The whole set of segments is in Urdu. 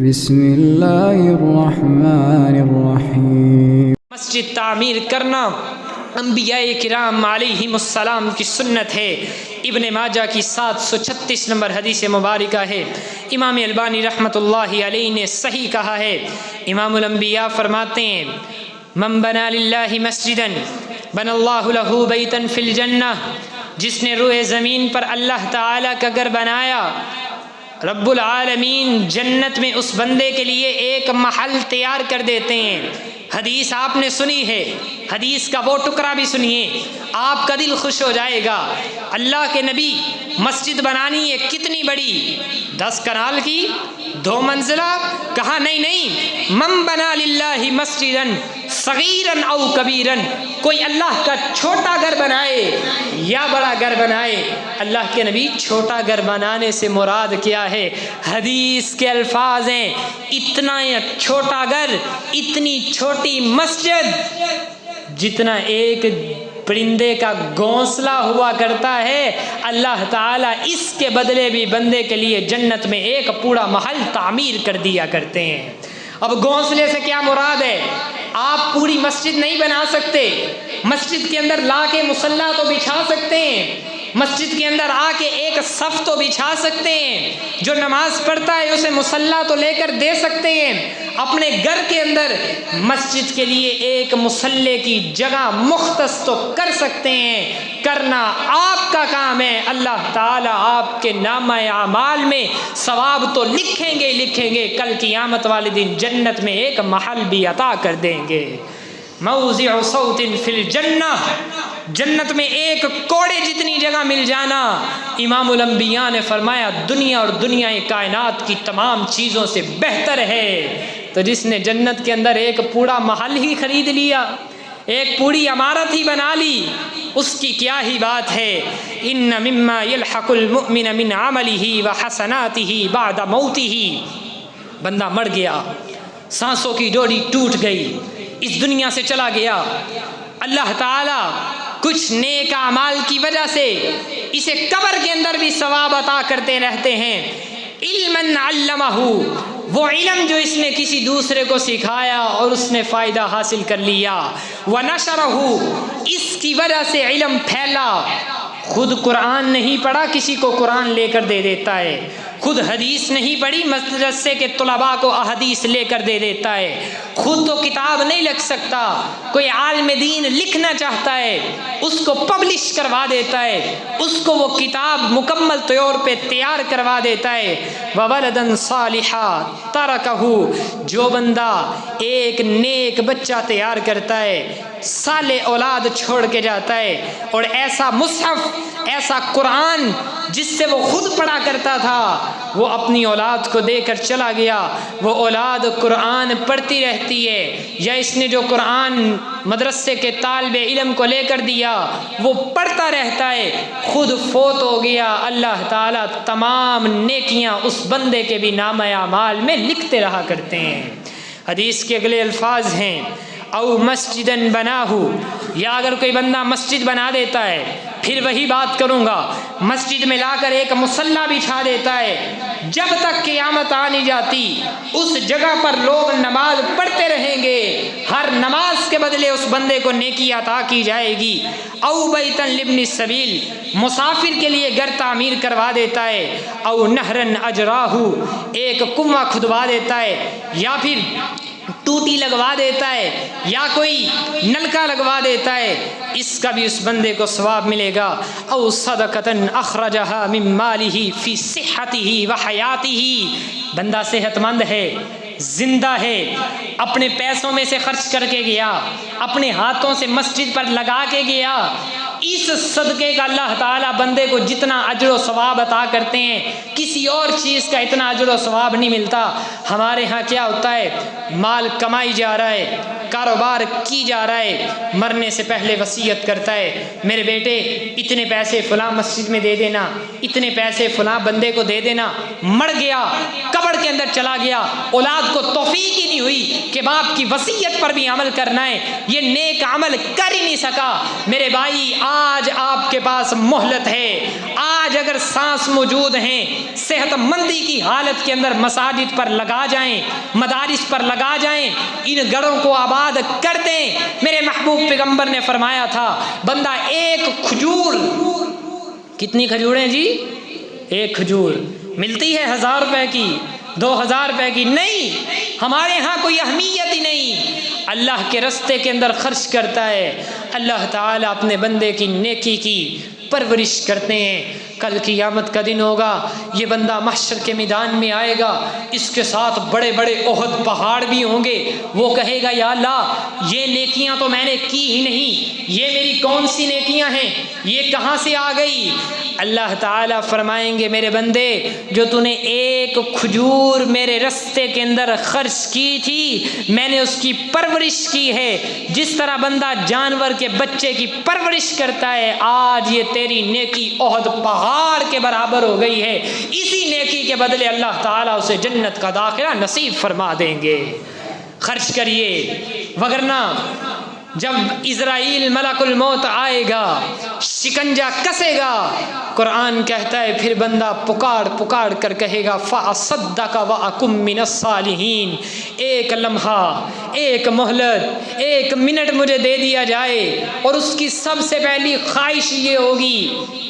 بسم اللہ الرحمن الرحیم۔ مسجد تعمیر کرنا انبیاء کرام علیہم السلام کی سنت ہے۔ ابن ماجہ کی 736 نمبر حدیث مبارکہ ہے۔ امام البانی رحمۃ اللہ علیہ نے صحیح کہا ہے۔ امام الانبیاء فرماتے ہیں من بنا للہ مسجدا بن اللہ لہ بیتا فی الجنہ، جس نے روئے زمین پر اللہ تعالیٰ کا گھر بنایا، رب العالمین جنت میں اس بندے کے لیے ایک محل تیار کر دیتے ہیں۔ حدیث آپ نے سنی ہے، حدیث کا وہ ٹکڑا بھی سنیے، آپ کا دل خوش ہو جائے گا۔ اللہ کے نبی مسجد بنانی ہے کتنی بڑی، 10 کنال کی، 2 منزلہ، کہا نہیں، من بنا للہ مسجدا صغیرا او کبیرا، کوئی اللہ کا چھوٹا گھر بنائے یا بڑا گھر بنائے۔ اللہ کے نبی چھوٹا گھر بنانے سے مراد کیا ہے؟ حدیث کے الفاظ ہیں اتنا چھوٹا گھر، اتنی چھوٹی مسجد جتنا ایک پرندے کا گھونسلہ ہوا کرتا ہے، اللہ تعالیٰ اس کے بدلے بھی بندے کے لیے جنت میں ایک پورا محل تعمیر کر دیا کرتے ہیں۔ اب گھونسلے سے کیا مراد ہے؟ آپ پوری مسجد نہیں بنا سکتے، مسجد کے اندر لا کے مصلی تو بچھا سکتے ہیں، مسجد کے اندر آ کے ایک صف تو بچھا سکتے ہیں، جو نماز پڑھتا ہے اسے مصلی تو لے کر دے سکتے ہیں۔ اپنے گھر کے اندر مسجد کے لیے ایک مصلی کی جگہ مختص تو کر سکتے ہیں، کرنا آپ کا کام ہے۔ اللہ تعالیٰ آپ کے نامہ اعمال میں ثواب تو لکھیں گے، کل قیامت والے دن جنت میں ایک محل بھی عطا کر دیں گے۔ موضع صوت فی الجنہ، جنت میں ایک کوڑے جتنی جگہ مل جانا، امام الانبیاء نے فرمایا دنیا اور دنیا کائنات کی تمام چیزوں سے بہتر ہے۔ تو جس نے جنت کے اندر ایک پورا محل ہی خرید لیا، ایک پوری عمارت ہی بنا لی، اس کی کیا ہی بات ہے۔ ان مما یلحق المؤمن من عملہ وحسناتہ بعد موتہ، بندہ مر گیا، سانسوں کی ڈوری ٹوٹ گئی، اس دنیا سے چلا گیا، اللہ تعالیٰ کچھ نیک اعمال کی وجہ سے اسے قبر کے اندر بھی ثواب عطا کرتے رہتے ہیں۔ علماً علمہ، وہ علم جو اس نے کسی دوسرے کو سکھایا اور اس نے فائدہ حاصل کر لیا۔ ونشرہ، اس کی وجہ سے علم پھیلا، خود قرآن نہیں پڑھا کسی کو قرآن لے کر دے دیتا ہے، خود حدیث نہیں پڑھی مدرسے کے طلباء کو احادیث لے کر دے دیتا ہے، خود تو کتاب نہیں لکھ سکتا، کوئی عالم دین لکھنا چاہتا ہے اس کو پبلش کروا دیتا ہے، اس کو وہ کتاب مکمل طور پہ تیار کروا دیتا ہے۔ وَوَلَدًا صَالِحًا تَرَكَهُ، جو بندہ ایک نیک بچہ تیار کرتا ہے، صالح اولاد چھوڑ کے جاتا ہے، اور ایسا مصحف، ایسا قرآن جس سے وہ خود پڑھا کرتا تھا وہ اپنی اولاد کو دے کر چلا گیا، وہ اولاد قرآن پڑھتی رہتی ہے، یا اس نے جو قرآن مدرسے کے طالب علم کو لے کر دیا وہ پڑھتا رہتا ہے، خود فوت ہو گیا، اللہ تعالیٰ تمام نیکیاں اس بندے کے بھی نامہ اعمال میں لکھتے رہا کرتے ہیں۔ حدیث کے اگلے الفاظ ہیں او مسجدن بناہ، یا اگر کوئی بندہ مسجد بنا دیتا ہے، پھر وہی بات کروں گا، مسجد میں لا کر ایک مصلی بچھا دیتا ہے، جب تک قیامت آ نہیں جاتی اس جگہ پر لوگ نماز پڑھتے رہیں گے، ہر نماز کے بدلے اس بندے کو نیکی عطا کی جائے گی۔ او بیتن لابن السبیل، مسافر کے لیے گھر تعمیر کروا دیتا ہے، او نہرن اجراہ، ایک کنواں کھدوا دیتا ہے، یا پھر ٹوٹی لگوا دیتا ہے، یا کوئی نلکا لگوا دیتا ہے، اس کا بھی اس بندے کو ثواب ملے گا۔ او صدقۃ اخرجہا من مالہ فی صحتہ وحیاتہ، بندہ صحت مند ہے، زندہ ہے، اپنے پیسوں میں سے خرچ کر کے گیا، اپنے ہاتھوں سے مسجد پر لگا کے گیا، اس صدقے کا اللہ تعالیٰ بندے کو جتنا اجر و ثواب عطا کرتے ہیں کسی اور چیز کا اتنا اجر و ثواب نہیں ملتا۔ ہمارے ہاں کیا ہوتا ہے، مال کمائی جا رہا ہے، کاروبار کی جا رہا ہے، مرنے سے پہلے وصیت کرتا ہے میرے بیٹے اتنے پیسے فلاں مسجد میں دے دینا، اتنے پیسے فلاں بندے کو دے دینا، مر گیا، قبر کے اندر چلا گیا، اولاد کو توفیق ہی نہیں ہوئی کہ باپ کی وصیت پر بھی عمل کرنا ہے، یہ نیک عمل کر ہی نہیں سکا۔ میرے بھائی آج آپ کے پاس مہلت ہے، آج آج اگر سانس موجود ہیں صحت مندی کی حالت کے اندر مساجد پر لگا جائیں، مدارس پر لگا جائیں، ان گڑوں کو آباد کر دیں۔ میرے محبوب پیغمبر نے فرمایا تھا بندہ ایک کھجور، کتنی کھجوریں جی؟ ایک کھجور ملتی ہے 1000 روپے کی، 2000 روپے کی؟ نہیں، ہمارے ہاں کوئی اہمیت ہی نہیں۔ اللہ کے رستے کے اندر خرچ کرتا ہے، اللہ تعالیٰ اپنے بندے کی نیکی کی پرورش کرتے ہیں۔ کل قیامت کا دن ہوگا، یہ بندہ محشر کے میدان میں آئے گا، اس کے ساتھ بڑے بڑے احد پہاڑ بھی ہوں گے۔ وہ کہے گا یا اللہ یہ نیکیاں تو میں نے کی ہی نہیں، یہ میری کون سی نیکیاں ہیں، یہ کہاں سے آ گئی؟ اللہ تعالیٰ فرمائیں گے میرے بندے جو تو نے ایک کھجور میرے رستے کے اندر خرچ کی تھی، میں نے اس کی پرورش کی ہے۔ جس طرح بندہ جانور کے بچے کی پرورش کرتا ہے، آج یہ تیری نیکی احد پہاڑ کے برابر ہو گئی ہے۔ اسی نیکی کے بدلے اللہ تعالیٰ اسے جنت کا داخلہ نصیب فرما دیں گے۔ خرچ کریے، وگرنہ جب اسرائیل ملک الموت آئے گا، شکنجہ کسے گا، قرآن کہتا ہے پھر بندہ پکار پکار کر کہے گا فَأَصَدَّقَ وَأَكُن مِّنَ الصَّالِحِينَ۔ ایک لمحہ، ایک مہلت، ایک منٹ مجھے دے دیا جائے اور اس کی سب سے پہلی خواہش یہ ہوگی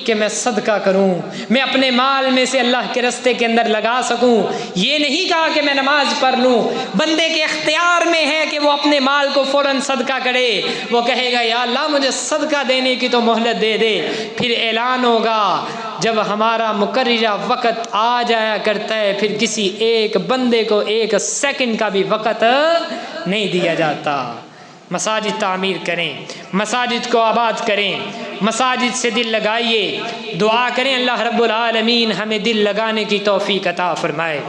کہ میں صدقہ کروں، میں اپنے مال میں سے اللہ کے رستے کے اندر لگا سکوں۔ یہ نہیں کہا کہ میں نماز پڑھ لوں، بندے کے اختیار میں ہے کہ وہ اپنے مال کو فوراً صدقہ کرے۔ وہ کہے گا یا اللہ مجھے صدقہ دینے کی تو مہلت دے دے۔ پھر اعلان ہوگا جب ہمارا مقررہ وقت آ جایا کرتا ہے، پھر کسی ایک بندے کو ایک سیکنڈ کا بھی وقت نہیں دیا جاتا۔ مساجد تعمیر کریں، مساجد کو آباد کریں، مساجد سے دل لگائیے، دعا کریں اللہ رب العالمین ہمیں دل لگانے کی توفیق عطا فرمائے۔